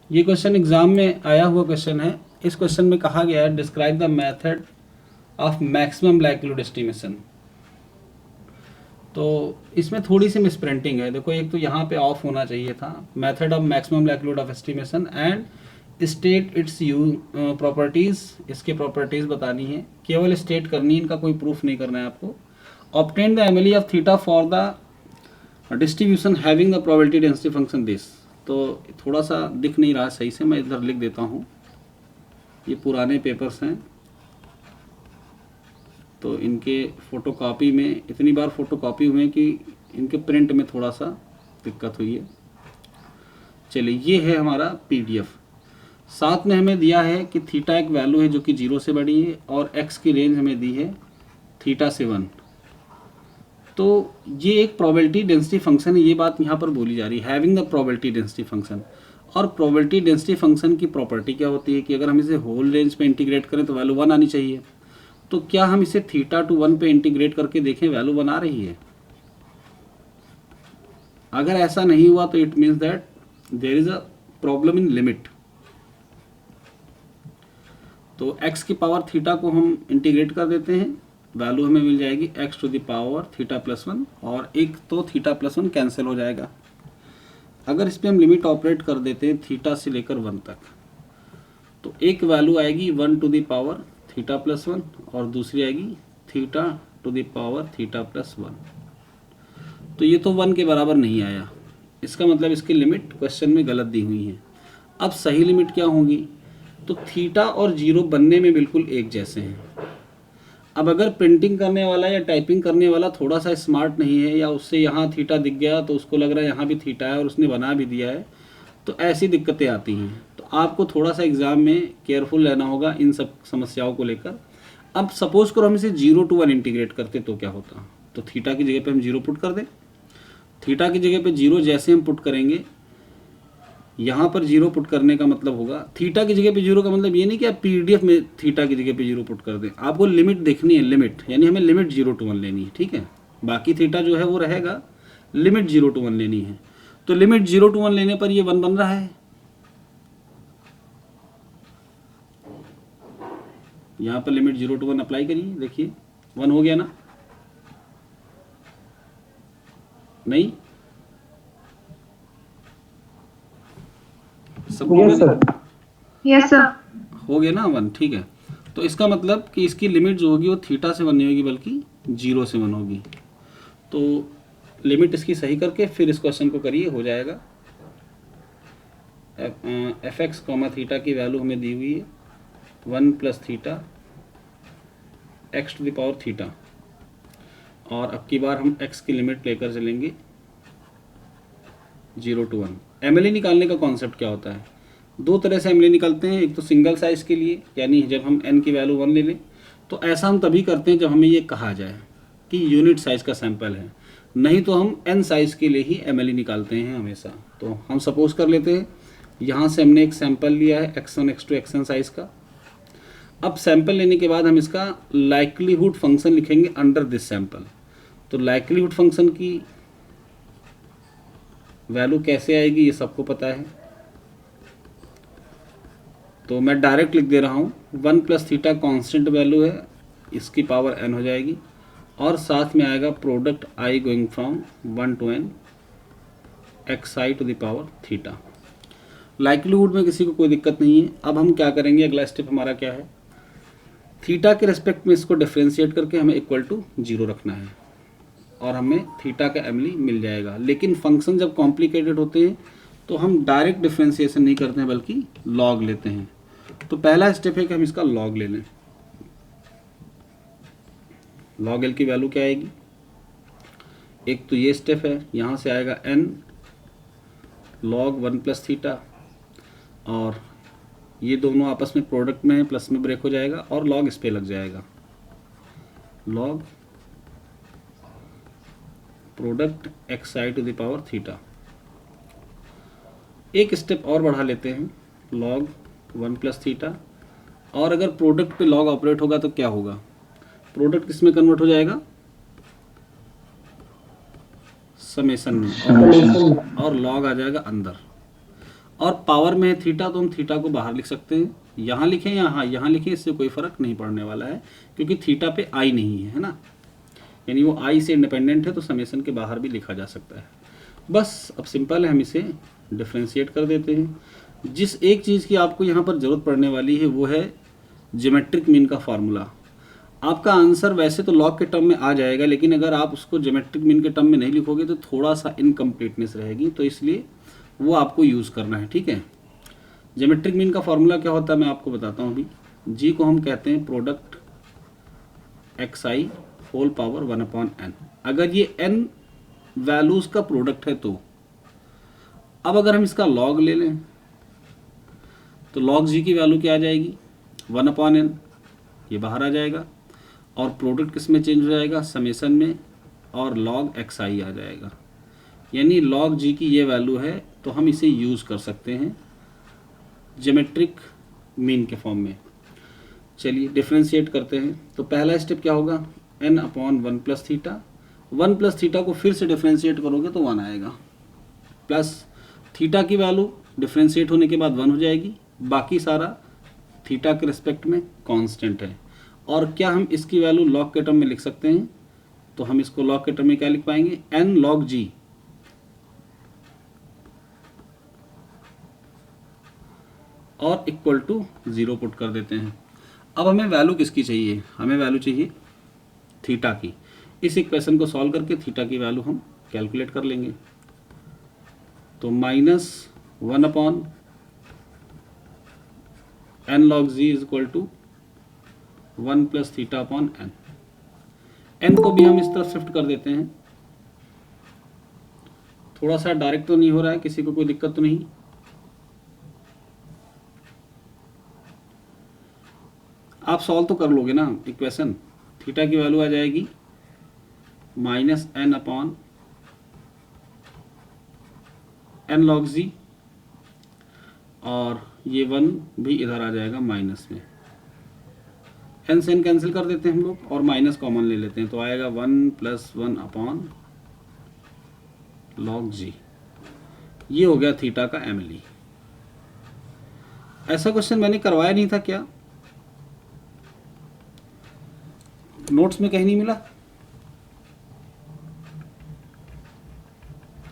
ये question exam में आया हुआ क्वेश्चन है। इस क्वेश्चन में कहा गया है describe the method of maximum likelihood estimation. तो इसमें थोड़ी सी मिसप्रिंटिंग है। देखो, एक तो यहाँ पे ऑफ होना चाहिए था, method of maximum likelihood of estimation and state it's you properties. इसके प्रॉपर्टीज़ बतानी है, केवल स्टेट करनी है, इनका कोई प्रूफ नहीं करना है आपको। Obtain the MLE of theta for the distribution having the probability density function this. तो थोड़ा सा दिख नहीं रहा सही से, मैं इधर लिख देता हूँ। ये पुराने पेपर्स हैं तो इनके फ़ोटोकॉपी में इतनी बार फ़ोटोकॉपी हुए कि इनके प्रिंट में थोड़ा सा दिक्कत हुई है। चलिए, ये है हमारा पीडीएफ। साथ में हमें दिया है कि थीटा एक वैल्यू है जो कि 0 से बड़ी है और एक्स की रेंज हमें दी है थीटा से 1। तो ये एक प्रोबेबिलिटी डेंसिटी फंक्शन है, ये बात यहाँ पर बोली जा रही है, having the probability density function. और प्रोबेबिलिटी डेंसिटी फंक्शन की प्रॉपर्टी क्या होती है कि अगर हम इसे होल रेंज पे इंटीग्रेट करें तो वैल्यू 1 आनी चाहिए। तो क्या हम इसे थीटा टू 1 पे इंटीग्रेट करके देखें वैल्यू 1 आ रही है? अगर ऐसा नहीं हुआ तो it means that there is a problem in limit. तो x की पावर थीटा को हम इंटीग्रेट कर देते हैं, वैल्यू हमें मिल जाएगी x to the power theta plus 1, और एक तो थीटा प्लस 1 कैंसिल हो जाएगा। अगर इस पर हम लिमिट ऑपरेट कर देते हैं थीटा से लेकर 1 तक, तो एक वैल्यू आएगी 1 to the power theta plus 1 और दूसरी आएगी theta to the power theta plus 1। तो ये तो 1 के बराबर नहीं आया, इसका मतलब इसकी लिमिट क्वेश्चन में गलत दी हुई है। अब सही लिमिट क्या होगी? तो थीटा और 0 बनने में बिल्कुल एक जैसे हैं। अब अगर प्रिंटिंग करने वाला या टाइपिंग करने वाला थोड़ा सा स्मार्ट नहीं है, या उससे यहाँ थीटा दिख गया तो उसको लग रहा है यहाँ भी थीटा है और उसने बना भी दिया है, तो ऐसी दिक्कतें आती हैं। तो आपको थोड़ा सा एग्ज़ाम में केयरफुल रहना होगा इन सब समस्याओं को लेकर। अब सपोज करो हम इसे 0 to 1 इंटीग्रेट करते तो क्या होता? तो थीटा की जगह पे हम 0 पुट कर दें। थीटा की जगह पे 0 जैसे हम पुट करेंगे, यहाँ पर 0 पुट करने का मतलब होगा, थीटा की जगह पे 0 का मतलब ये नहीं कि आप पीडीएफ में थीटा की जगह पे 0 पुट कर दें। आपको लिमिट देखनी है, लिमिट यानी हमें लिमिट 0 to 1 लेनी है, ठीक है। बाकी थीटा जो है वो रहेगा, लिमिट 0 to 1 लेनी है। तो लिमिट 0 to 1 लेने पर ये 1 बन रहा है। यहाँ पर लिमिट 0 to 1 अप्लाई करिए, देखिए 1 हो गया ना? नहीं, सब यस सर। हो गया ना 1, ठीक है। तो इसका मतलब कि इसकी लिमिट जो होगी वो थीटा से 1 नहीं होगी बल्कि 0 से 1 होगी। तो लिमिट इसकी सही करके फिर इस क्वेश्चन को करिए, हो जाएगा। एफ एक्स कॉमा थीटा की वैल्यू हमें दी हुई है 1 plus theta X to the power theta, और अब की बार हम एक्स की लिमिट लेकर चलेंगे 0 to 1। एमएलई निकालने का कॉन्सेप्ट क्या होता है? दो तरह से एमएलई निकालते हैं। एक तो सिंगल साइज के लिए, यानी जब हम एन की वैल्यू 1 ले लें, तो ऐसा हम तभी करते हैं जब हमें ये कहा जाए कि यूनिट साइज का सैंपल है, नहीं तो हम एन साइज के लिए ही एमएलई निकालते हैं हमेशा। तो हम सपोज कर लेते हैं यहाँ से हमने एक सैंपल लिया है x1 x2 xn साइज का। अब सैंपल लेने के बाद हम इसका लाइक्लीहुड फंक्शन लिखेंगे अंडर दिस सैंपल। तो लाइक्लीहुड फंक्शन की वैल्यू कैसे आएगी ये सबको पता है, तो मैं डायरेक्ट लिख दे रहा हूँ 1 प्लस थीटा कॉन्स्टेंट वैल्यू है, इसकी पावर n हो जाएगी, और साथ में आएगा product i going from 1 to n xi to the power theta. Likelihood में किसी को कोई दिक्कत नहीं है। अब हम क्या करेंगे, अगला स्टेप हमारा क्या है, थीटा के रिस्पेक्ट में इसको डिफ्रेंशिएट करके हमें इक्वल टू 0 रखना है और हमें थीटा का एमएलई मिल जाएगा। लेकिन फंक्शन जब कॉम्प्लिकेटेड होते हैं तो हम डायरेक्ट डिफ्रेंशिएशन नहीं करते हैं बल्कि लॉग लेते हैं। तो पहला स्टेप है कि हम इसका लॉग ले लें। लॉग एल की वैल्यू क्या आएगी? एक तो ये स्टेप है, यहाँ से आएगा n लॉग 1 प्लस थीटा, और ये दोनों आपस में प्रोडक्ट में प्लस में ब्रेक हो जाएगा और लॉग इस पे लग जाएगा, log product xi to the power theta. एक स्टेप और बढ़ा लेते हैं, लॉग 1 प्लस थीटा, और अगर प्रोडक्ट पे लॉग ऑपरेट होगा तो क्या होगा, प्रोडक्ट किस में कन्वर्ट हो जाएगा, समेशन में, और लॉग आ जाएगा अंदर। और पावर में है थीटा, तो हम थीटा को बाहर लिख सकते हैं, यहाँ लिखें या यहाँ लिखें, इससे कोई फ़र्क नहीं पड़ने वाला है, क्योंकि थीटा पे आई नहीं है ना, यानी वो आई से इंडिपेंडेंट है, तो समेसन के बाहर भी लिखा जा सकता है। बस अब सिंपल है, हम इसे डिफ्रेंशिएट कर देते हैं। जिस एक चीज़ की आपको यहाँ पर ज़रूरत पड़ने वाली है वो है ज्योमेट्रिक मीन का फार्मूला। आपका आंसर वैसे तो लॉग के टर्म में आ जाएगा, लेकिन अगर आप उसको ज्योमेट्रिक मीन के टर्म में नहीं लिखोगे तो थोड़ा सा इनकम्प्लीटनेस रहेगी, तो इसलिए वो आपको यूज़ करना है, ठीक है। ज्योमेट्रिक मीन का फार्मूला क्या होता है मैं आपको बताता हूँ अभी। जी को हम कहते हैं प्रोडक्ट एक्स आई होल पावर 1/n। अगर ये n वैल्यूज़ का प्रोडक्ट है तो अब अगर हम इसका लॉग ले लें तो लॉग जी की वैल्यू क्या आ जाएगी 1/n, ये बाहर आ जाएगा, और प्रोडक्ट किस में चेंज हो जाएगा समेसन में, और लॉग एक्स आई आ जाएगा, यानी लॉग जी की ये वैल्यू है, तो हम इसे यूज़ कर सकते हैं ज्योमेट्रिक मीन के फॉर्म में। चलिए डिफ्रेंशिएट करते हैं। तो पहला स्टेप क्या होगा, n/1 plus theta, 1 plus theta को फिर से डिफ्रेंशिएट करोगे तो 1 आएगा, प्लस थीटा की वैल्यू डिफ्रेंशिएट होने के बाद 1 हो जाएगी, बाकी सारा थीटा के रिस्पेक्ट में कांस्टेंट है। और क्या हम इसकी वैल्यू लॉग के टर्म में लिख सकते हैं, तो हम इसको लॉग के टर्म में क्या लिख पाएंगे, n log g, और इक्वल टू 0 पुट कर देते हैं। अब हमें वैल्यू किसकी चाहिए, हमें वैल्यू चाहिए थीटा की। इस इक्वेशन को सॉल्व करके थीटा की वैल्यू हम कैलकुलेट कर लेंगे। तो -1/n log g is equal to 1 plus theta upon n। n को भी हम इस तरफ शिफ्ट कर देते हैं। थोड़ा सा डायरेक्ट तो नहीं हो रहा है, किसी को कोई दिक्कत तो नहीं। आप सॉल्व तो कर लोगे ना इक्वेशन। थीटा की वैल्यू आ जाएगी -n/n log g, और ये 1 भी इधर आ जाएगा माइनस में, n से n कैंसिल कर देते हैं हम लोग और माइनस कॉमन ले लेते हैं, तो आएगा 1 + 1/log g। ये हो गया थीटा का एमएलई। ऐसा क्वेश्चन मैंने करवाया नहीं था क्या, नोट्स में कहीं नहीं मिला?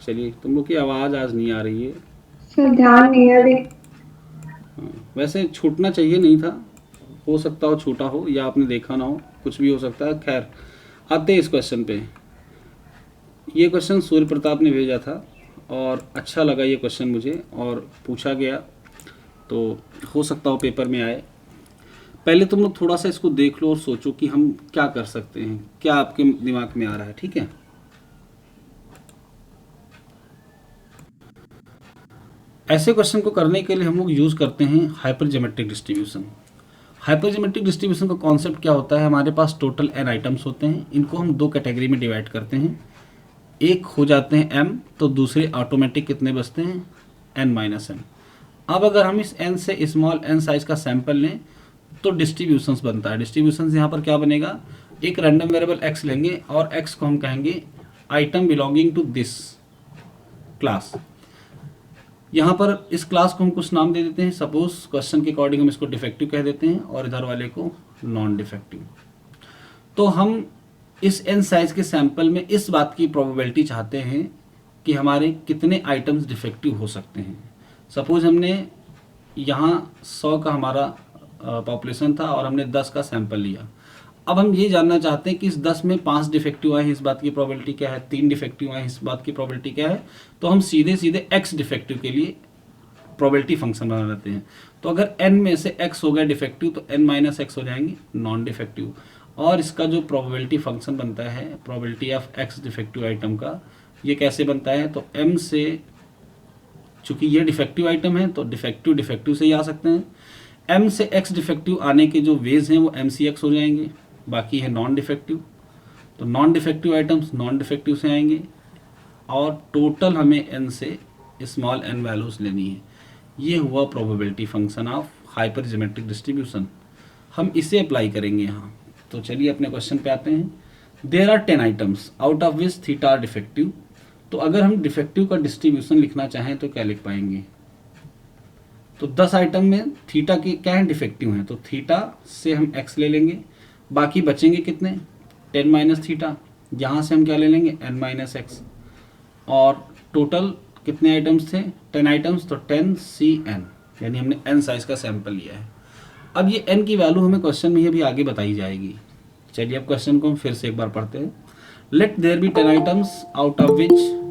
चलिए, तुम लोग की आवाज़ आज नहीं आ रही है सर, ध्यान नहीं है अभी। वैसे छूटना चाहिए नहीं था, हो सकता हो छूटा हो या आपने देखा ना हो, कुछ भी हो सकता है। खैर, आते हैं इस क्वेश्चन पे। ये क्वेश्चन सूर्य प्रताप ने भेजा था और अच्छा लगा ये क्वेश्चन मुझे, और पूछा गया, तो हो सकता हो पेपर में आए। पहले तुम लोग थोड़ा सा इसको देख लो और सोचो कि हम क्या कर सकते हैं, क्या आपके दिमाग में आ रहा है, ठीक है। ऐसे क्वेश्चन को करने के लिए हम लोग यूज़ करते हैं hyper geometric distribution. Hyper geometric distribution का कॉन्सेप्ट क्या होता है, हमारे पास टोटल n आइटम्स होते हैं, इनको हम 2 कैटेगरी में डिवाइड करते हैं। एक हो जाते हैं m, तो दूसरे ऑटोमेटिक कितने बचते हैं n-m। अब अगर हम इस n से स्मॉल n साइज का सैंपल लें तो डिस्ट्रीब्यूशंस बनता है। डिस्ट्रीब्यूशंस यहाँ पर क्या बनेगा, एक रैंडम वेरिएबल x लेंगे और x को हम कहेंगे item belonging to this class. यहाँ पर इस क्लास को हम कुछ नाम दे देते हैं, सपोज क्वेश्चन के अकॉर्डिंग हम इसको डिफेक्टिव कह देते हैं और इधर वाले को नॉन डिफेक्टिव। तो हम इस n साइज के सैंपल में इस बात की प्रोबेबिलिटी चाहते हैं कि हमारे कितने आइटम्स डिफेक्टिव हो सकते हैं। सपोज हमने यहाँ 100 का हमारा पॉपुलेशन था और हमने 10 का सैंपल लिया। अब हम ये जानना चाहते हैं कि इस 10 में 5 डिफेक्टिव आए हैं, इस बात की प्रोबेबिलिटी क्या है, 3 डिफेक्टिव आए हैं, इस बात की प्रोबेबिलिटी क्या है। तो हम सीधे सीधे x डिफेक्टिव के लिए प्रोबेबिलिटी फंक्शन बना लेते हैं। तो अगर n में से x हो गया डिफेक्टिव तो n - x हो जाएंगे नॉन डिफेक्टिव, और इसका जो प्रोबेबिलिटी फंक्शन बनता है probability of x defective item का, ये कैसे बनता है, तो m से, चूंकि ये डिफेक्टिव आइटम है तो डिफेक्टिव डिफेक्टिव से ही आ सकते हैं, m से x डिफेक्टिव आने के जो वेज हैं वो mcx हो जाएंगे, बाकी है नॉन डिफेक्टिव। तो non defective items non defective से आएंगे, और टोटल हमें n से स्मॉल n वैल्यूज लेनी है। ये हुआ probability function of hyper geometric distribution. हम इसे अप्लाई करेंगे यहाँ। तो चलिए अपने क्वेश्चन पे आते हैं। There are 10 items out of which theta are defective. तो अगर हम डिफेक्टिव का डिस्ट्रीब्यूशन लिखना चाहें तो क्या लिख पाएंगे, तो 10 आइटम में थीटा के क्या है, डिफेक्टिव हैं, तो थीटा से हम x ले लेंगे, बाकी बचेंगे कितने 10 माइनस थीटा, यहाँ से हम क्या ले लेंगे n माइनस एक्स, और टोटल कितने आइटम्स थे 10 आइटम्स, तो 10 CN, यानी हमने n साइज का सैंपल लिया है। अब ये n की वैल्यू हमें क्वेश्चन में भी आगे बताई जाएगी। चलिए अब क्वेश्चन को हम फिर से एक बार पढ़ते हैं। Let there be 10 items out of which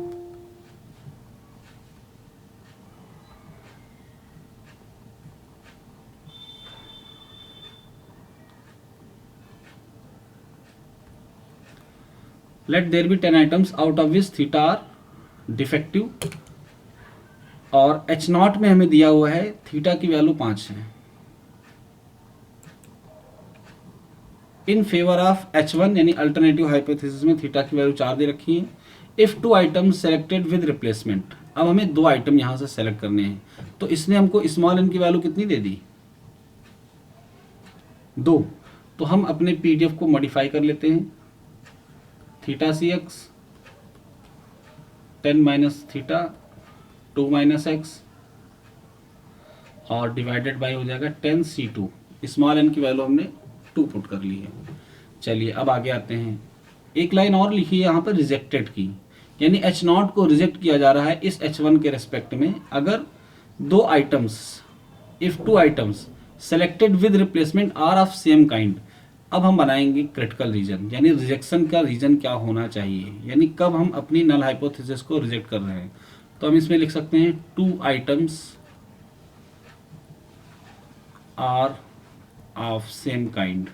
let there be 10 items out of which theta are defective, और h नॉट में हमें दिया हुआ है थीटा की वैल्यू 5 है। इन फेवर ऑफ h1 यानी अल्टरनेटिव हाइपोथेसिस में थीटा की वैल्यू 4 दे रखी है। If 2 items selected with replacement, अब हमें 2 आइटम यहां से सेलेक्ट करने हैं, तो इसने हमको स्मॉल n की वैल्यू कितनी दे दी 2, तो हम अपने पीडीएफ को मॉडिफाई कर लेते हैं। Theta c x 10 minus theta 2 minus x और डिवाइडेड बाय हो जाएगा 10 C2, स्मॉल n की वैल्यू हमने 2 पुट कर ली है। चलिए अब आगे आते हैं, एक लाइन और लिखी है यहाँ पर रिजेक्टेड की, यानी h नॉट को रिजेक्ट किया जा रहा है इस h1 के रेस्पेक्ट में अगर 2 items, if 2 items selected with replacement are of same kind. अब हम बनाएंगे क्रिटिकल रीजन, यानी रिजेक्शन का रीजन क्या होना चाहिए, यानी कब हम अपनी नल हाइपोथेसिस को रिजेक्ट कर रहे हैं। तो हम इसमें लिख सकते हैं 2 items are of same kind,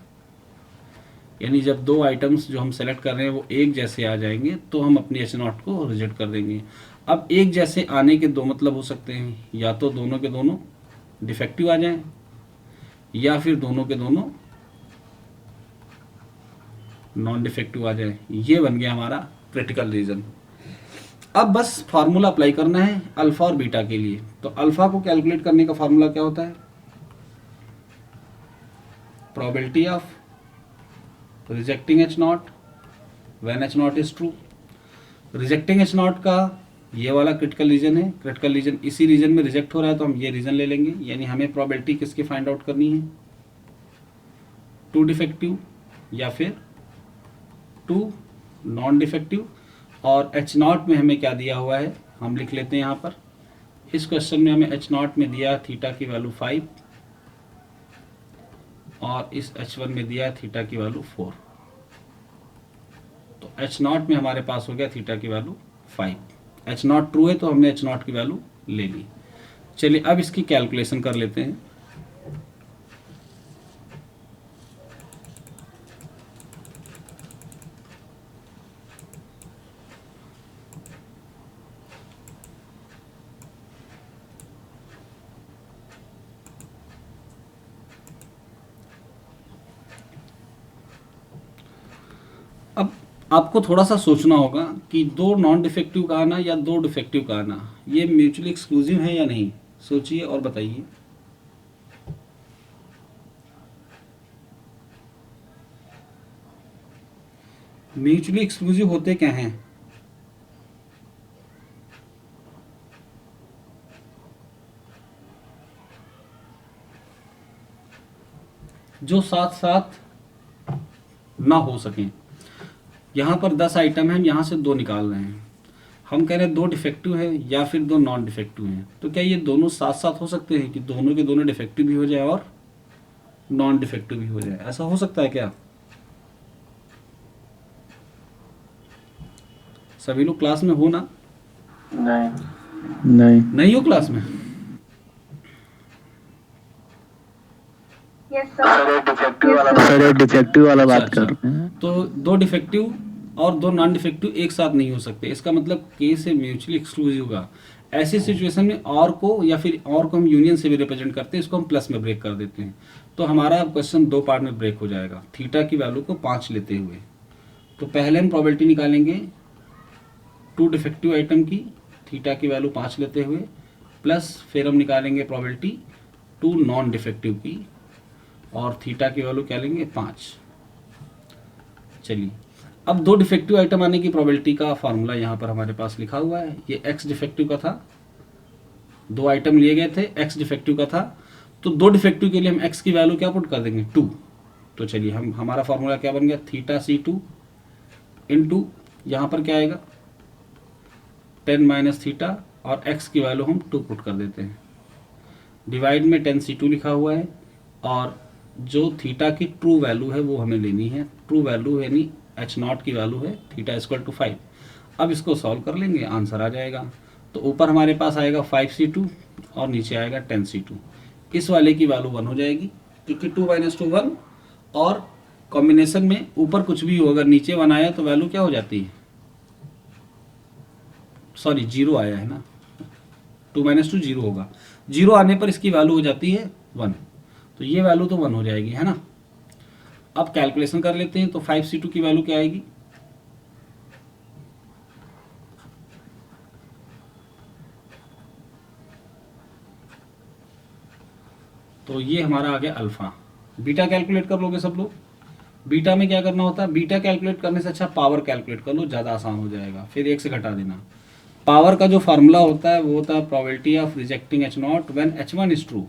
यानी जब 2 आइटम्स जो हम सेलेक्ट कर रहे हैं वो एक जैसे आ जाएंगे तो हम अपनी एच नॉट को रिजेक्ट कर देंगे। अब एक जैसे आने के दो मतलब हो सकते हैं, या तो दोनों के दोनों डिफेक्टिव आ जाएं, या फिर दोनों के दोनों नॉन डिफेक्टिव आ जाए। ये बन गया हमारा क्रिटिकल रीजन। अब बस फार्मूला अप्लाई करना है अल्फा और बीटा के लिए। तो अल्फा को कैलकुलेट करने का फार्मूला क्या होता है, probability of rejecting H not when H not is true. Rejecting H not का ये वाला क्रिटिकल रीजन है, क्रिटिकल रीजन इसी रीजन में रिजेक्ट हो रहा है तो हम ये रीजन ले लेंगे, यानी हमें प्रोबेबिलिटी किसकी फाइंड आउट करनी है, 2 डिफेक्टिव या फिर 2 नॉन डिफेक्टिव। और एच नॉट में हमें क्या दिया हुआ है हम लिख लेते हैं यहाँ पर। इस क्वेश्चन में हमें एच नॉट में दिया थीटा की वैल्यू 5 और इस H1 में दिया है थीटा की वैल्यू 4। तो H नॉट में हमारे पास हो गया थीटा की वैल्यू 5। H नॉट ट्रू है तो हमने H नॉट की वैल्यू ले ली। चलिए अब इसकी कैलकुलेशन कर लेते हैं। अब आपको थोड़ा सा सोचना होगा कि 2 नॉन डिफेक्टिव का आना या 2 डिफेक्टिव का आना ये म्यूचुअली एक्सक्लूसिव है या नहीं, सोचिए और बताइए। म्यूचुअली एक्सक्लूसिव होते क्या हैं, जो साथ साथ ना हो सकें। यहाँ पर 10 आइटम हैं, यहाँ से 2 निकाल रहे हैं, हम कह रहे हैं 2 डिफेक्टिव है या फिर 2 नॉन डिफेक्टिव हैं। तो क्या ये दोनों साथ साथ हो सकते हैं कि दोनों के दोनों डिफेक्टिव भी हो जाए और नॉन डिफेक्टिव भी हो जाए, ऐसा हो सकता है क्या? सभी लोग क्लास में हो ना? नहीं हो क्लास में? सर डिफेक्टिव वाला बात अच्छा, कर रहे हैं। तो 2 डिफेक्टिव और 2 नॉन डिफेक्टिव एक साथ नहीं हो सकते, इसका मतलब केस है म्यूचुअली एक्सक्लूसिव का। ऐसी सिचुएशन में और को या फिर और को हम यूनियन से भी रिप्रेजेंट करते हैं, इसको हम प्लस में ब्रेक कर देते हैं। तो हमारा क्वेश्चन 2 पार्ट में ब्रेक हो जाएगा थीटा की वैल्यू को 5 लेते हुए। तो पहले हम प्रोबेबिलिटी निकालेंगे 2 डिफेक्टिव आइटम की थीटा की वैल्यू 5 लेते हुए, प्लस फिर हम निकालेंगे प्रोबेबिलिटी 2 नॉन डिफेक्टिव की और थीटा की वैल्यू क्या लेंगे 5। चलिए अब 2 डिफेक्टिव आइटम आने की प्रोबेबिलिटी का फार्मूला यहाँ पर हमारे पास लिखा हुआ है। ये x डिफेक्टिव का था दो आइटम लिए गए थे, x डिफेक्टिव का था, तो दो डिफेक्टिव के लिए हम x की वैल्यू क्या पुट कर देंगे 2। तो चलिए हमारा फॉर्मूला क्या बन गया, थीटा C2 इंटू यहाँ पर क्या आएगा 10 माइनस थीटा और x की वैल्यू हम 2 पुट कर देते हैं, डिवाइड में 10C2 लिखा हुआ है और जो थीटा की ट्रू वैल्यू है वो हमें लेनी है। ट्रू वैल्यू यानी h0 की वैल्यू है थीटा इक्वल टू 5। अब इसको सॉल्व कर लेंगे, आंसर आ जाएगा। तो ऊपर हमारे पास आएगा 5C2 और नीचे आएगा 10C2। इस वाले की वैल्यू 1 हो जाएगी क्योंकि 2 माइनस 2 1, और कॉम्बिनेशन में ऊपर कुछ भी हो अगर नीचे 1 आया तो वैल्यू क्या हो जाती है, सॉरी 0 आया है ना, 2 माइनस 2 0 होगा, 0 आने पर इसकी वैल्यू हो जाती है 1। तो ये वैल्यू तो 1 हो जाएगी, है ना। अब कैलकुलेशन कर लेते हैं। तो 5C2 की वैल्यू क्या आएगी, तो ये हमारा आ गया अल्फा। बीटा कैलकुलेट कर लोगे सब लोग। बीटा में क्या करना होता है, बीटा कैलकुलेट करने से अच्छा पावर कैलकुलेट कर लो, ज़्यादा आसान हो जाएगा, फिर 1 से घटा देना। पावर का जो फार्मूला होता है वो होता है probability of rejecting h0 when h1 is true,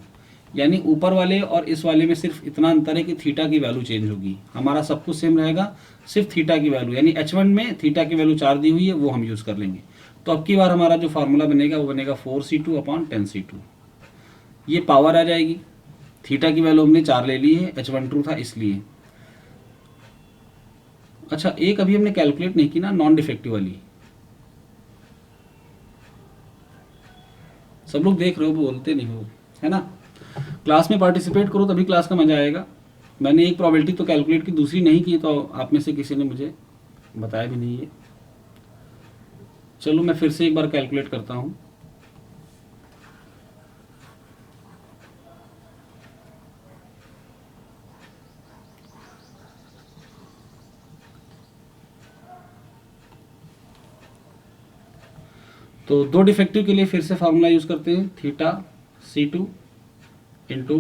यानी ऊपर वाले और इस वाले में सिर्फ इतना अंतर है कि थीटा की वैल्यू चेंज होगी, हमारा सब कुछ सेम रहेगा, सिर्फ थीटा की वैल्यू, यानी h1 में थीटा की वैल्यू 4 दी हुई है वो हम यूज़ कर लेंगे। तो अब की बार हमारा जो फार्मूला बनेगा वो बनेगा 4C2 अपॉन 10C2। ये पावर आ जाएगी, थीटा की वैल्यू हमने 4 ले ली है, h1 ट्रू था इसलिए। अच्छा एक अभी हमने कैलकुलेट नहीं की ना, नॉन डिफेक्टिव वाली, सब लोग देख रहे हो बोलते नहीं हो, है ना। क्लास में पार्टिसिपेट करो तभी क्लास का मजा आएगा। मैंने एक प्रोबेबिलिटी तो कैलकुलेट की, दूसरी नहीं की, तो आप में से किसी ने मुझे बताया भी नहीं है। चलो मैं फिर से एक बार कैलकुलेट करता हूँ। तो दो डिफेक्टिव के लिए फिर से फार्मूला यूज करते हैं, theta C2 into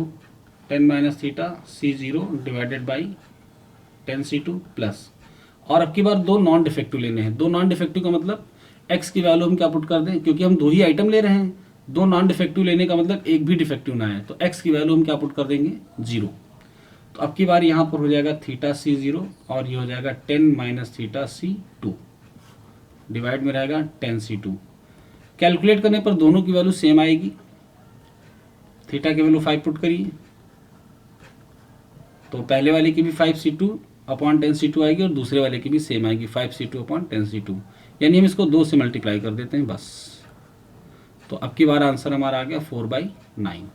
10 minus theta C0 divided by 10C2 plus, और अब की बार दो नॉन डिफेक्टिव लेने हैं। दो नॉन डिफेक्टिव का मतलब x की वैल्यू हम क्या पुट कर दें, क्योंकि हम दो ही आइटम ले रहे हैं, दो नॉन डिफेक्टिव लेने का मतलब एक भी डिफेक्टिव ना है, तो x की वैल्यू हम क्या पुट कर देंगे 0। तो अब की बार यहाँ पर हो जाएगा थीटा C0 और ये हो जाएगा 10 माइनस थीटा C2 डिवाइड में रहेगा 10C2। कैलकुलेट करने पर दोनों की वैल्यू सेम आएगी, थीटा की वैल्यू 5 पुट करिए तो पहले वाले की भी 5C2 अपॉन 10C2 आएगी और दूसरे वाले की भी सेम आएगी 5C2 अपॉन 10C2, यानी हम इसको 2 से मल्टीप्लाई कर देते हैं बस। तो अब की बार आंसर हमारा आ गया 4/9।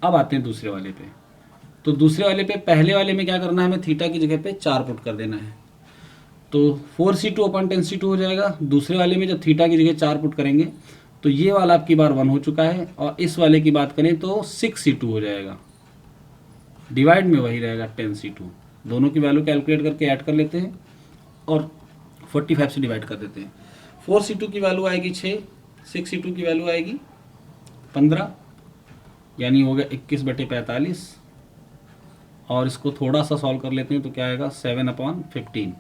अब आते हैं दूसरे वाले पे। तो दूसरे वाले पे, पहले वाले में क्या करना है, हमें थीटा की जगह पे 4 पुट कर देना है, तो 4C2 अपॉन 10C2 हो जाएगा। दूसरे वाले में जब थीटा की जगह 4 पुट करेंगे तो ये वाला आपकी बार 1 हो चुका है, और इस वाले की बात करें तो 6C2 हो जाएगा, डिवाइड में वही रहेगा 10C2। दोनों की वैल्यू कैलकुलेट करके ऐड कर लेते हैं और 45 से डिवाइड कर देते हैं। 4C2 की वैल्यू आएगी 6, 6C2 की वैल्यू आएगी 15, यानी हो गया 21/45, और इसको थोड़ा सा सॉल्व कर लेते हैं तो क्या आएगा 7/15।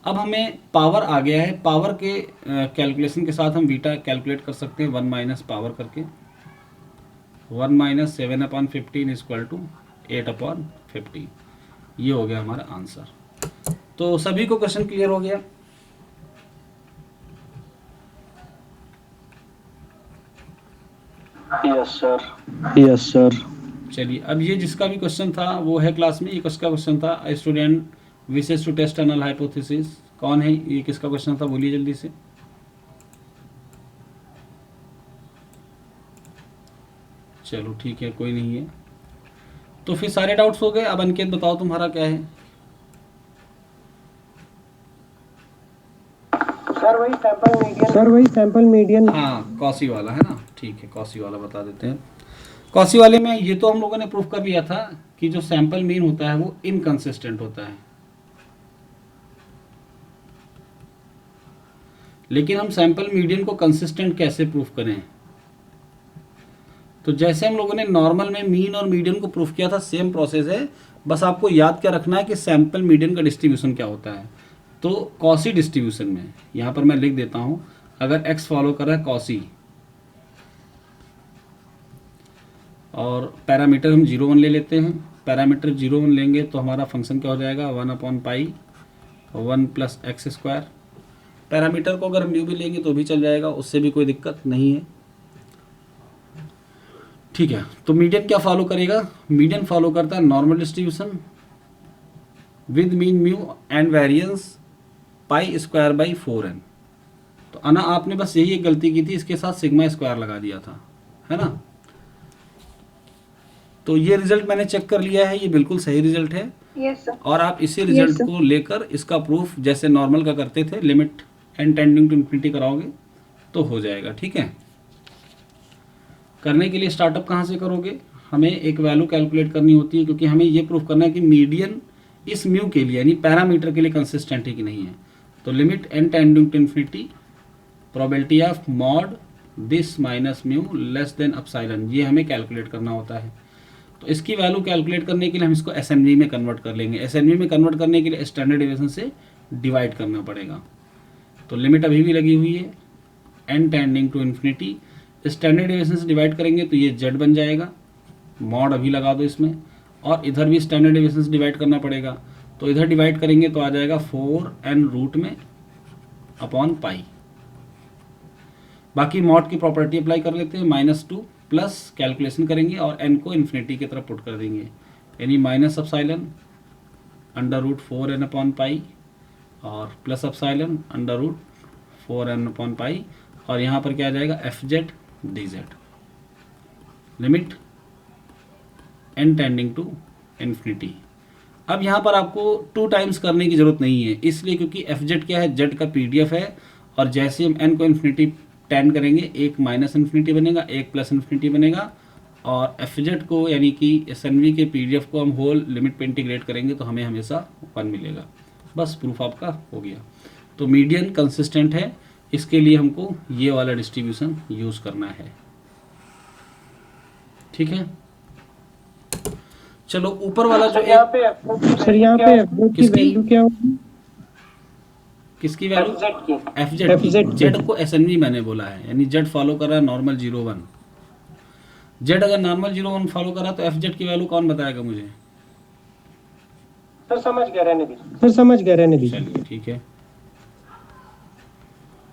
अब हमें पावर आ गया है, पावर के कैलकुलेशन के साथ हम बीटा कैलकुलेट कर सकते हैं 1 माइनस पावर करके, 1 माइनस 7/15 इक्वल टू 8/15। ये हो गया हमारा आंसर। तो सभी को क्वेश्चन क्लियर हो गया। Yes sir, yes sir. चलिए अब ये जिसका भी क्वेश्चन था वो है क्लास में, ये किसका क्वेश्चन था, student wishes to test null hypothesis, कौन है ये, किसका क्वेश्चन था, बोलिए जल्दी से। चलो ठीक है, कोई नहीं है, तो फिर सारे डाउट्स हो गए। अब अनिकेत बताओ तुम्हारा क्या है। सर वही सैंपल मीडियन। हाँ कॉसी वाला है ना, ठीक है कॉसी वाला बता देते हैं। कॉसी वाले में ये तो हम लोगों ने प्रूफ कर लिया था कि जो सैंपल मीन होता है वो इनकंसिस्टेंट होता है, लेकिन हम सैंपल मीडियन को कंसिस्टेंट कैसे प्रूफ करें। तो जैसे हम लोगों ने नॉर्मल में मीन और मीडियन को प्रूफ किया था, सेम प्रोसेस है, बस आपको याद क्या रखना है कि सैंपल मीडियन का डिस्ट्रीब्यूशन क्या होता है। तो कॉसी डिस्ट्रीब्यूशन में यहाँ पर मैं लिख देता हूँ, अगर x फॉलो कर रहा है कॉसी, और पैरामीटर हम 0 1 ले लेते हैं। पैरामीटर 0 1 लेंगे तो हमारा फंक्शन क्या हो जाएगा, 1/पाई 1 + x²। पैरामीटर को अगर हम म्यू भी लेंगे तो भी चल जाएगा, उससे भी कोई दिक्कत नहीं है। ठीक है, तो मीडियन क्या फॉलो करेगा, मीडियन फॉलो करता है normal distribution with mean mu and variance π²/4n। तो अना आपने बस यही एक गलती की थी, इसके साथ σ² लगा दिया था, है ना। तो ये रिजल्ट मैंने चेक कर लिया है, ये बिल्कुल सही रिजल्ट है। Yes sir. और आप इसी रिजल्ट को लेकर इसका प्रूफ जैसे नॉर्मल का करते थे, limit n tending to infinity कराओगे तो हो जाएगा। ठीक है, करने के लिए स्टार्टअप कहाँ से करोगे, हमें एक वैल्यू कैलकुलेट करनी होती है, क्योंकि हमें ये प्रूफ करना है कि मीडियन इस म्यू के लिए यानी पैरामीटर के लिए कंसिस्टेंट है कि नहीं है। तो limit n tending to infinity probability of mod this minus mu less than epsilon, ये हमें कैलकुलेट करना होता है। तो इसकी वैल्यू कैलकुलेट करने के लिए हम इसको एसएनवी में कन्वर्ट कर लेंगे। एसएनवी में कन्वर्ट करने के लिए स्टैंडर्ड डेविएशन से डिवाइड करना पड़ेगा। तो लिमिट अभी भी लगी हुई है n tending to infinity, standard deviation से डिवाइड करेंगे तो ये z बन जाएगा, मॉड अभी लगा दो इसमें, और इधर भी स्टैंडर्ड डेविएशन से डिवाइड करना पड़ेगा। तो इधर डिवाइड करेंगे तो आ जाएगा 4n√में/पाई। बाकी मॉड की प्रॉपर्टी अप्लाई कर लेते हैं, -2 प्लस कैलकुलेशन करेंगे और n को इन्फिनिटी की तरफ पुट कर देंगे, यानी माइनस एप्सिलॉन √4n/पाई और प्लस एप्सिलॉन √4n/पाई, और यहाँ पर क्या आ जाएगा fz dz। Limit n tending to infinity. अब यहाँ पर आपको 2 टाइम्स करने की जरूरत नहीं है, इसलिए क्योंकि fz क्या है, z का पीडीएफ है, और जैसे हम n को इन्फिनिटी टेंड करेंगे, एक माइनस इन्फिनिटी बनेगा, एक प्लस इन्फिनिटी बनेगा, और fz को यानी कि एसएनवी के पीडीएफ को हम होल लिमिट पे इंटीग्रेट करेंगे तो हमें हमेशा 1 मिलेगा। बस प्रूफ आपका हो गया। तो मीडियन कंसिस्टेंट है, इसके लिए हमको ये वाला डिस्ट्रीब्यूशन यूज करना है। ठीक है, चलो ऊपर वाला जो यहाँ पे सर यहाँ पे f की वैल्यू क्या होगी, किसकी वैल्यू, FZ की fz, z को एसएनवी मैंने बोला है, यानी z फॉलो कर रहा है नॉर्मल 0 1। z अगर नॉर्मल 0 1 फॉलो कर रहा है तो fz की वैल्यू कौन बताएगा मुझे, सर समझ गया, रहने दीजिए। सर समझ गए, रहने दीजिए। चलिए ठीक है,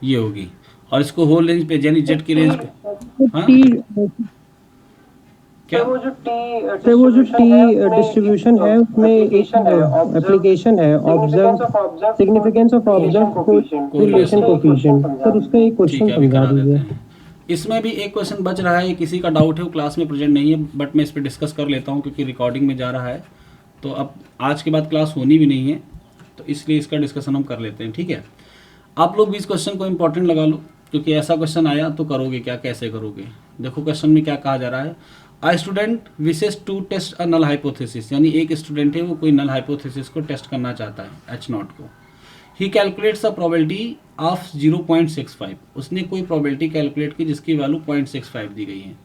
ये होगी, और इसको होल रेंज पे यानी z की रेंज पे, हाँ क्या, वो जो टी डिस्ट्रीब्यूशन है उसमें एक एप्लीकेशन है observe significance of observe correlation coefficient. Sir उसका एक ठीक क्वेश्चन है, अभी समझा करा देते दीजिए। हैं। इसमें भी एक क्वेश्चन बच रहा है, किसी का डाउट है, वो क्लास में प्रेजेंट नहीं है, बट मैं इस पर डिस्कस कर लेता हूँ क्योंकि रिकॉर्डिंग में जा रहा है, तो अब आज के बाद क्लास होनी भी नहीं है, तो इसलिए इसका डिस्कशन हम कर लेते हैं। ठीक है, आप लोग भी इस क्वेश्चन को इंपॉर्टेंट लगा लो, क्योंकि ऐसा क्वेश्चन आया तो करोगे क्या, कैसे करोगे। देखो क्वेश्चन में क्या कहा जा रहा है, I student wishes to test a null hypothesis, यानी एक स्टूडेंट है वो कोई नल हाइपोथेसिस को टेस्ट करना चाहता है H0 को। ही कैलकुलेट्स अ प्रोबेबिलिटी ऑफ 0.65, उसने कोई प्रोबेबिलिटी कैलकुलेट की जिसकी वैल्यू 0.65 दी गई है।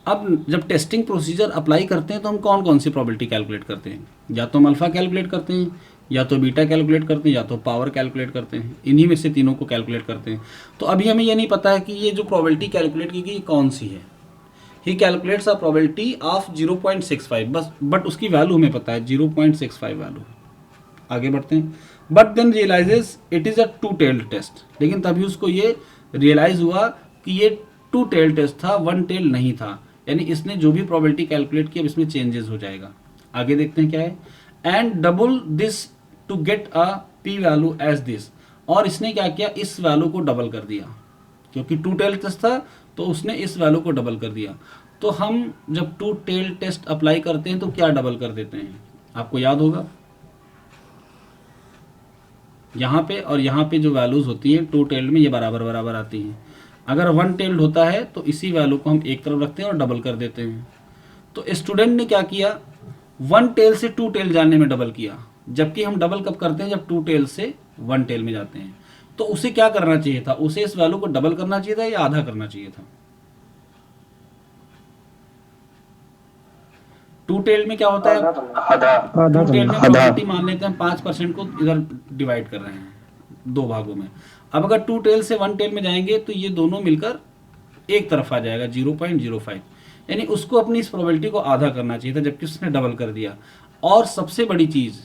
अब जब टेस्टिंग प्रोसीजर अप्लाई करते हैं तो हम कौन कौन सी प्रोबेबिलिटी कैलकुलेट करते हैं, या तो हम अल्फा कैलकुलेट करते हैं, या तो बीटा कैलकुलेट करते हैं, या तो पावर कैलकुलेट करते हैं, इन्हीं में से तीनों को कैलकुलेट करते हैं। तो अभी हमें ये नहीं पता है कि ये जो प्रोबेबिलिटी कैलकुलेट की गई कौन सी है। ही कैलकुलेट्स अ प्रोबेबिलिटी ऑफ 0.65, बस, बट उसकी वैल्यू हमें पता है 0.65 वैल्यू। आगे बढ़ते हैं, but then realises it is a 2 tailed test, लेकिन तभी उसको ये रियलाइज हुआ कि ये 2 टेल्ड टेस्ट था, 1 टेल्ड नहीं था, यानी इसने जो भी प्रोबेबिलिटी कैलकुलेट की अब इसमें चेंजेस हो जाएगा। आगे देखते हैं क्या है, and double this to get a P value as this, और इसने क्या किया, इस वैल्यू को डबल कर दिया, क्योंकि 2 टेल्ड टेस्ट था तो उसने इस वैल्यू को डबल कर दिया। तो हम जब 2 टेल्ड टेस्ट अप्लाई करते हैं तो क्या डबल कर देते हैं, आपको याद होगा, यहाँ पे और यहाँ पे जो वैल्यूज होती हैं 2 टेल्ड में ये बराबर बराबर आती हैं। अगर 1 टेल्ड होता है तो इसी वैल्यू को हम एक तरफ रखते हैं और डबल कर देते हैं। तो स्टूडेंट ने क्या किया, 1 टेल से 2 टेल जाने में डबल किया, जबकि हम डबल कब करते हैं, जब 2 टेल से 1 टेल में जाते हैं। तो उसे क्या करना चाहिए था, उसे इस वैल्यू को डबल करना चाहिए था या आधा करना चाहिए था। 2 टेल में क्या होता है, आधा 2 टेल में प्रोबेबिलिटी मान लेते हैं 5% को इधर डिवाइड कर रहे हैं, दो भागों में। अब अगर 2 टेल से 1 टेल में जाएंगे तो ये दोनों मिलकर एक तरफ आ जाएगा 0.05, यानी उसको अपनी इस प्रोबेबिलिटी को आधा करना चाहिए था, जबकि उसने डबल कर दिया। और सबसे बड़ी चीज़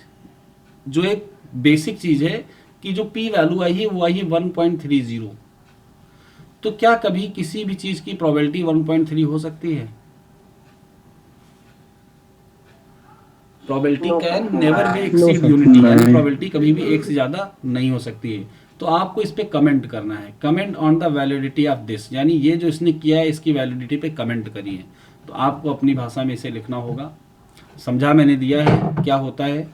जो एक बेसिक चीज़ है कि जो पी वैल्यू आई है वो आई है 1.30। तो क्या कभी किसी भी चीज़ की प्रोबेबिलिटी 1.3 हो सकती है? Probability can never be exceed unity, यानी प्रोबेबिलिटी कभी भी एक से ज़्यादा नहीं हो सकती है। तो आपको इस पे कमेंट करना है, comment on the validity of this, यानी ये जो इसने किया है इसकी वैलिडिटी पे कमेंट करिए। तो आपको अपनी भाषा में इसे लिखना होगा। समझा मैंने दिया है क्या होता है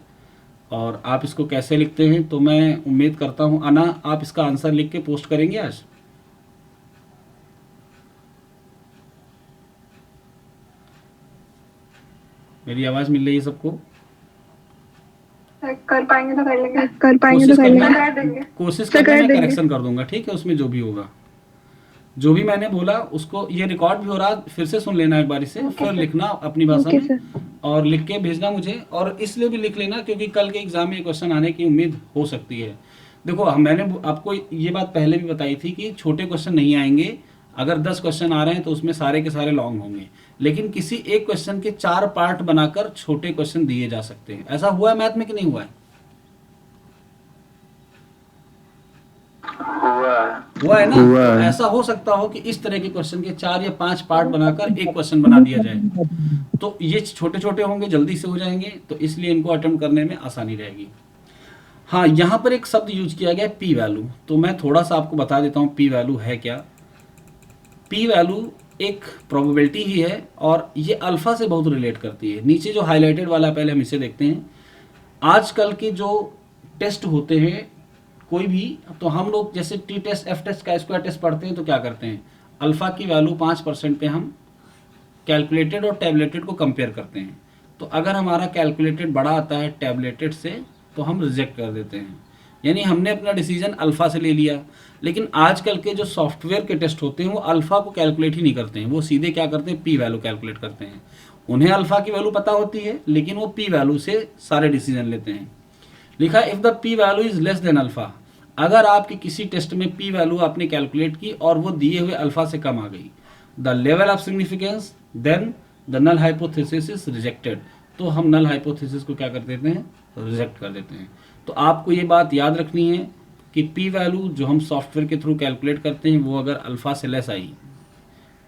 और आप इसको कैसे लिखते हैं। तो मैं उम्मीद करता हूँ अना आप इसका आंसर लिख के पोस्ट करेंगे आज। मेरी आवाज़ मिल रही है सबको? कर पाएंगे तो कर लेंगे, कर पाएंगे तो कर लेंगे, कोशिश करके मैं करेक्शन कर दूंगा, ठीक है? उसमें जो भी होगा, जो भी मैंने बोला उसको, ये रिकॉर्ड भी हो रहा, फिर से सुन लेना एक बार इसे, फिर लिखना अपनी भाषा में और लिख के भेजना मुझे। और इसलिए भी लिख लेना क्योंकि कल के एग्जाम में क्वेश्चन आने की उम्मीद हो सकती है। देखो मैंने आपको ये बात पहले भी बताई थी कि छोटे क्वेश्चन नहीं आएंगे। अगर 10 क्वेश्चन आ रहे हैं तो उसमें सारे के सारे लॉन्ग होंगे, लेकिन किसी एक क्वेश्चन के 4 पार्ट बनाकर छोटे क्वेश्चन दिए जा सकते हैं। ऐसा हुआ है मैथ में कि नहीं हुआ है? हुआ है ना? तो ऐसा हो सकता हो कि इस तरह के क्वेश्चन के 4 या 5 पार्ट बनाकर एक क्वेश्चन बना दिया जाए। तो ये छोटे छोटे होंगे, जल्दी से हो जाएंगे, तो इसलिए इनको अटेम्प्ट करने में आसानी रहेगी। हाँ, यहाँ पर एक शब्द यूज किया गया पी वैल्यू, तो मैं थोड़ा सा आपको बता देता हूँ पी वैल्यू है क्या। पी वैल्यू एक प्रोबेबिलिटी ही है और ये अल्फा से बहुत रिलेट करती है। नीचे जो हाईलाइटेड वाला पहले हम इसे देखते हैं। आजकल के जो टेस्ट होते हैं कोई भी, तो हम लोग जैसे टी टेस्ट, एफ टेस्ट, का स्क्वायर टेस्ट पढ़ते हैं तो क्या करते हैं, अल्फा की वैल्यू 5% पे हम कैलकुलेटेड और टैबलेटेड को कंपेयर करते हैं। तो अगर हमारा कैलकुलेटेड बड़ा आता है टैबलेटेड से तो हम रिजेक्ट कर देते हैं, यानी हमने अपना डिसीजन अल्फा से ले लिया। लेकिन आजकल के जो सॉफ्टवेयर के टेस्ट होते हैं वो अल्फा को कैलकुलेट ही नहीं करते हैं, वो सीधे क्या करते हैं, पी वैल्यू कैलकुलेट करते हैं। उन्हें अल्फा की वैल्यू पता होती है लेकिन वो पी वैल्यू से सारे डिसीजन लेते हैं। लिखा if the P value is less than alpha, अगर आपकी किसी टेस्ट में पी वैल्यू आपने कैलकुलेट की और वो दिए हुए अल्फा से कम आ गई, the level of significance, then the null hypothesis is rejected. तो हम नल हाइपोथेसिस को क्या कर देते हैं, रिजेक्ट कर देते हैं। तो आपको ये बात याद रखनी है कि पी वैल्यू जो हम सॉफ्टवेयर के थ्रू कैलकुलेट करते हैं वो अगर अल्फा से लेस आई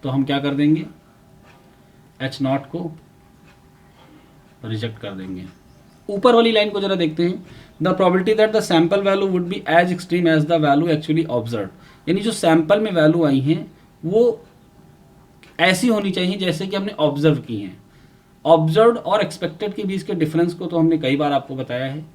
तो हम क्या कर देंगे, H0 को रिजेक्ट कर देंगे। ऊपर वाली लाइन को जरा देखते हैं, the probability that the sample value would be as extreme as the value actually observe, यानी जो सैंपल में वैल्यू आई हैं वो ऐसी होनी चाहिए जैसे कि हमने ऑब्जर्व की हैं। ऑब्जर्व और एक्सपेक्टेड के बीच के डिफरेंस को तो हमने कई बार आपको बताया है।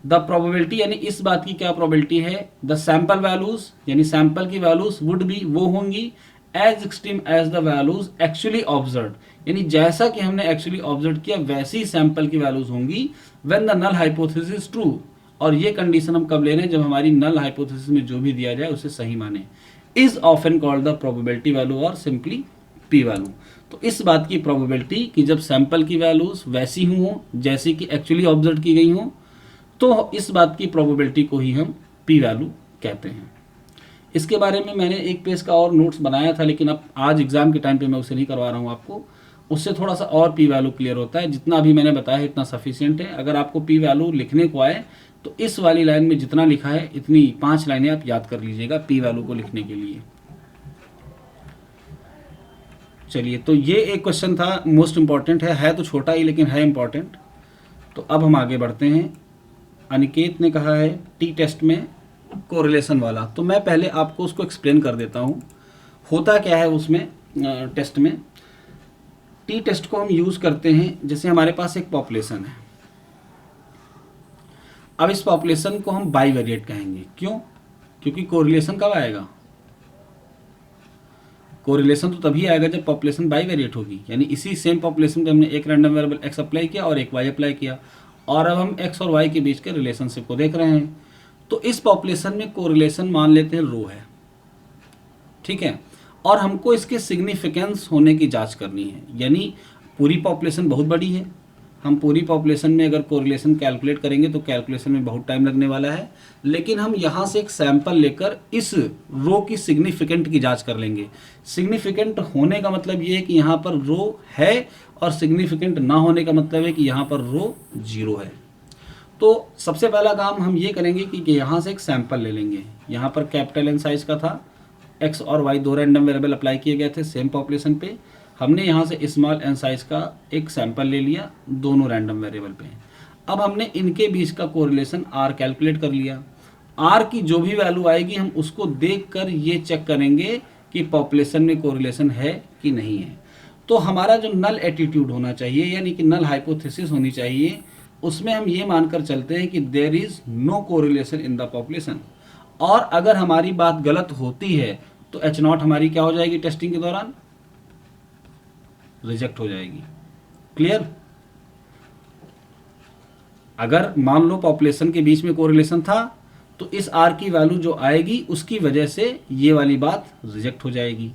द प्रोबेबिलिटी यानी इस बात की क्या प्रोबेबिलिटी है, द सैंपल वैल्यूज यानी सैंपल की वैल्यूज वुड बी वो होंगी as extreme as the values actually observe, यानी जैसा कि हमने एक्चुअली ऑब्जर्व किया वैसी सैंपल की वैल्यूज होंगी when the null hypothesis is true. और ये कंडीशन हम कब ले रहे हैं, जब हमारी नल हाइपोथेसिस में जो भी दिया जाए उसे सही माने। Is often called the probability value और सिंपली पी वैल्यू। तो इस बात की प्रोबेबिलिटी कि जब सैंपल की वैल्यूज वैसी हों जैसी कि एक्चुअली ऑब्जर्व की गई हों, तो इस बात की प्रोबेबिलिटी को ही हम पी वैल्यू कहते हैं। इसके बारे में मैंने एक पेज का और नोट्स बनाया था, लेकिन अब आज एग्जाम के टाइम पे मैं उसे नहीं करवा रहा हूँ आपको। उससे थोड़ा सा और पी वैल्यू क्लियर होता है। जितना अभी मैंने बताया है इतना सफिशिएंट है। अगर आपको पी वैल्यू लिखने को आए तो इस वाली लाइन में जितना लिखा है इतनी 5 लाइनें आप याद कर लीजिएगा पी वैल्यू को लिखने के लिए। चलिए, तो ये एक क्वेश्चन था, मोस्ट इंपॉर्टेंट है तो छोटा ही लेकिन है इंपॉर्टेंट। तो अब हम आगे बढ़ते हैं। अनिकेत ने कहा है टी टेस्ट में कोरिलेशन वाला, तो मैं पहले आपको उसको एक्सप्लेन कर देता हूँ होता क्या है उसमें। टेस्ट में टी टेस्ट को हम यूज़ करते हैं जैसे हमारे पास एक पॉपुलेशन है। अब इस पॉपुलेशन को हम बाईवेरिएट कहेंगे। क्यों? क्योंकि कोरिलेशन कब आएगा, कोरिलेशन तो तभी आएगा जब पॉपुलेशन बाईवेरिएट होगी, यानी इसी सेम पॉपुलेशन पे हमने एक रैंडम वेरिएबल एक्स अप्लाई किया और एक वाई अप्लाई किया और अब हम एक्स और वाई के बीच के रिलेशनशिप को देख रहे हैं। तो इस पॉपुलेशन में कोरिलेशन मान लेते हैं रो है, ठीक है, और हमको इसके सिग्निफिकेंस होने की जांच करनी है। यानी पूरी पॉपुलेशन बहुत बड़ी है, हम पूरी पॉपुलेशन में अगर कोरिलेशन कैलकुलेट करेंगे तो कैलकुलेशन में बहुत टाइम लगने वाला है, लेकिन हम यहाँ से एक सैंपल लेकर इस रो की सिग्निफिकेंट की जांच कर लेंगे। सिग्निफिकेंट होने का मतलब ये है कि यहाँ पर रो है, और सिग्निफिकेंट ना होने का मतलब है कि यहाँ पर रो 0 है। तो सबसे पहला काम हम ये करेंगे कि यहाँ से एक सैंपल ले लेंगे। यहाँ पर कैपिटल एन साइज का था, एक्स और वाई 2 रैंडम वेरिएबल अप्लाई किए गए थे सेम पॉपुलेशन पे। हमने यहाँ से स्मॉल एन साइज का एक सैंपल ले लिया दोनों रैंडम वेरिएबल पे। अब हमने इनके बीच का कोरिलेशन आर कैलकुलेट कर लिया। आर की जो भी वैल्यू आएगी हम उसको देखकर ये चेक करेंगे कि पॉपुलेशन में कोरिलेशन है कि नहीं है। तो हमारा जो नल एटीट्यूड होना चाहिए, यानी कि नल हाइपोथेसिस होनी चाहिए, उसमें हम ये मानकर चलते हैं कि there is no correlation in the population. और अगर हमारी बात गलत होती है तो H0 हमारी क्या हो जाएगी, टेस्टिंग के दौरान रिजेक्ट हो जाएगी। क्लियर? अगर मान लो पॉपुलेशन के बीच में कोरिलेशन था तो इस R की वैल्यू जो आएगी उसकी वजह से ये वाली बात रिजेक्ट हो जाएगी।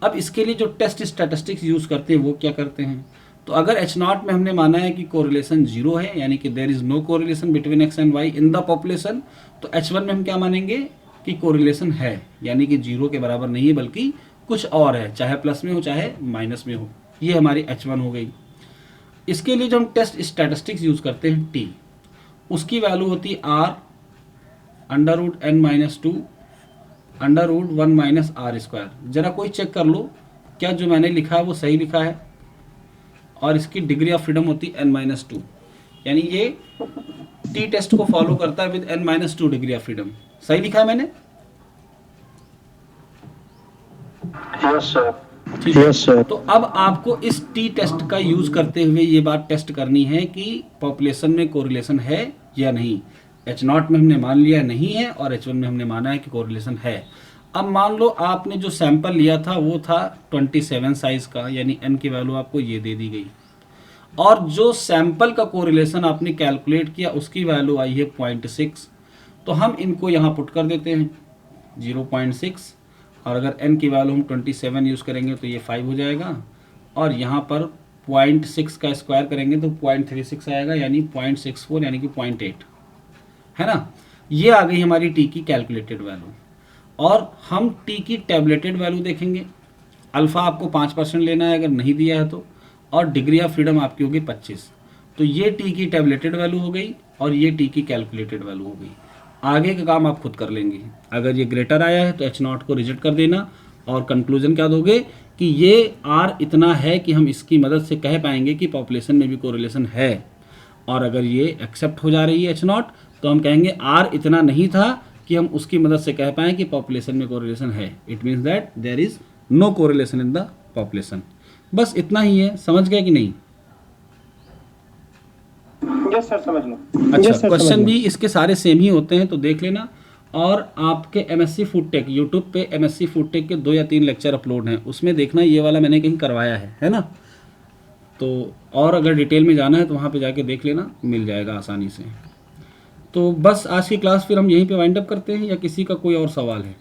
अब इसके लिए जो टेस्ट स्टैटिस्टिक्स यूज करते हैं वो क्या करते हैं, तो अगर H0 में हमने माना है कि कोरिलेशन 0 है, यानी कि there is no correlation between x and y in the population, तो H1 में हम क्या मानेंगे कि कोरिलेशन है, यानी कि 0 के बराबर नहीं है बल्कि कुछ और है, चाहे प्लस में हो चाहे माइनस में हो। ये हमारी H1 हो गई। इसके लिए जो हम टेस्ट स्टैटिस्टिक्स यूज करते हैं T, उसकी वैल्यू होती है R √n-2 √1 - r²। जरा कोई चेक कर लो क्या जो मैंने लिखा है वो सही लिखा है। और इसकी डिग्री ऑफ फ्रीडम होती है n-2, यानी ये टी टेस्ट को फॉलो करता है with n-2 degree of freedom. सही लिखा है मैंने? Yes sir. ठीक है। तो अब आपको इस टी टेस्ट का यूज करते हुए ये बात टेस्ट करनी है कि पॉपुलेशन में कोरिलेशन है या नहीं। H0 में हमने मान लिया नहीं है और H1 में हमने माना है कि कोरिलेशन है। अब मान लो आपने जो सैंपल लिया था वो था 27 साइज का, यानी n की वैल्यू आपको ये दे दी गई, और जो सैंपल का कोरिलेशन आपने कैलकुलेट किया उसकी वैल्यू आई है 0.6। तो हम इनको यहाँ पुट कर देते हैं 0.6, और अगर n की वैल्यू हम 27 यूज़ करेंगे तो ये 5 हो जाएगा, और यहाँ पर 0.6 का स्क्वायर करेंगे तो 0.36 आएगा, यानी 0.64 यानी कि 0.8 है ना। ये आ गई हमारी टी की कैलकुलेटेड वैल्यू। और हम टी की टैबलेटेड वैल्यू देखेंगे। अल्फ़ा आपको 5% लेना है अगर नहीं दिया है तो, और डिग्री ऑफ फ्रीडम आपकी होगी 25। तो ये टी की टैबलेटेड वैल्यू हो गई और ये टी की कैलकुलेटेड वैल्यू हो गई। आगे का काम आप खुद कर लेंगे। अगर ये ग्रेटर आया है तो H0 को रिजेक्ट कर देना, और कंक्लूजन क्या दोगे कि ये R इतना है कि हम इसकी मदद से कह पाएंगे कि पॉपुलेशन में भी कोरिलेशन है। और अगर ये एक्सेप्ट हो जा रही है H0 तो हम कहेंगे R इतना नहीं था कि हम उसकी मदद से कह पाएँ कि पॉपुलेशन में कोरिलेशन है। It means that there is no correlation in the population. बस इतना ही है। समझ गए कि नहीं? यस सर, समझ लो। अच्छा, क्वेश्चन भी इसके सारे सेम ही होते हैं तो देख लेना। और आपके MSc फूड टेक यूट्यूब पे MSc फूड टेक के 2 या 3 लेक्चर अपलोड हैं, उसमें देखना ये वाला मैंने कहीं करवाया है ना। तो और अगर डिटेल में जाना है तो वहाँ पे जाके देख लेना, मिल जाएगा आसानी से। तो बस आज की क्लास फिर हम यहीं पे वाइंड अप करते हैं, या किसी का कोई और सवाल है?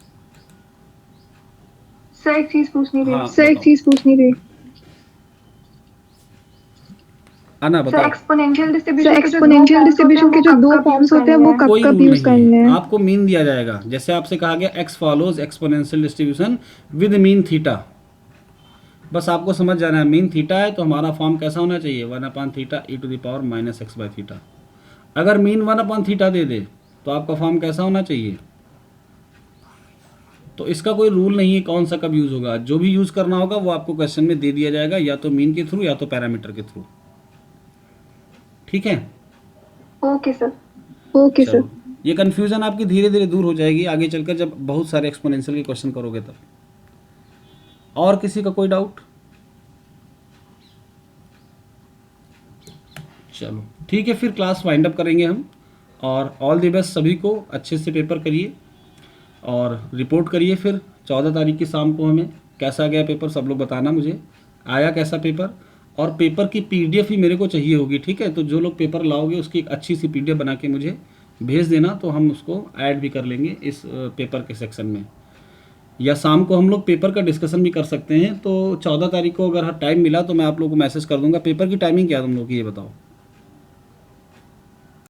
सर एक चीज पूछनी थी। हाँ, सर एक बताओ। चीज पूछनी थी। आना सर बताओ। एक्सपोनेंशियल डिस्ट्रीब्यूशन के जो 2 फॉर्म्स होते हैं वो कब कोई कब रूल यूज नहीं करने है, हैं? आपको मीन दिया जाएगा। जैसे आपसे कहा गया x follows exponential distribution with mean theta, बस आपको समझ जाना है मीन थीटा है तो हमारा फॉर्म कैसा होना चाहिए, 1/θ e⁻ x/θ। अगर मीन 1/θ दे दे तो आपका फॉर्म कैसा होना चाहिए। तो इसका कोई रूल नहीं है कौन सा कब यूज होगा, जो भी यूज करना होगा वो आपको क्वेश्चन में दे दिया जाएगा, या तो मीन के थ्रू या तो पैरामीटर के थ्रू। ठीक है? Okay sir. Okay sir. चलो, ये कंफ्यूजन आपकी धीरे धीरे दूर हो जाएगी आगे चलकर जब बहुत सारे एक्सपोनेंशियल के क्वेश्चन करोगे तब। और किसी का कोई डाउट? चलो ठीक है, फिर क्लास वाइंड अप करेंगे हम। और ऑल द बेस्ट सभी को, अच्छे से पेपर करिए और रिपोर्ट करिए। फिर 14 तारीख की शाम को हमें कैसा गया पेपर सब लोग बताना मुझे, आया कैसा पेपर। और पेपर की PDF ही मेरे को चाहिए होगी, ठीक है। तो जो लोग पेपर लाओगे उसकी एक अच्छी सी PDF बना के मुझे भेज देना, तो हम उसको ऐड भी कर लेंगे इस पेपर के सेक्शन में। या शाम को हम लोग पेपर का डिस्कशन भी कर सकते हैं। तो 14 तारीख को अगर टाइम मिला तो मैं आप लोगों को मैसेज कर दूंगा। पेपर की टाइमिंग क्या है तुम लोग की, ये बताओ।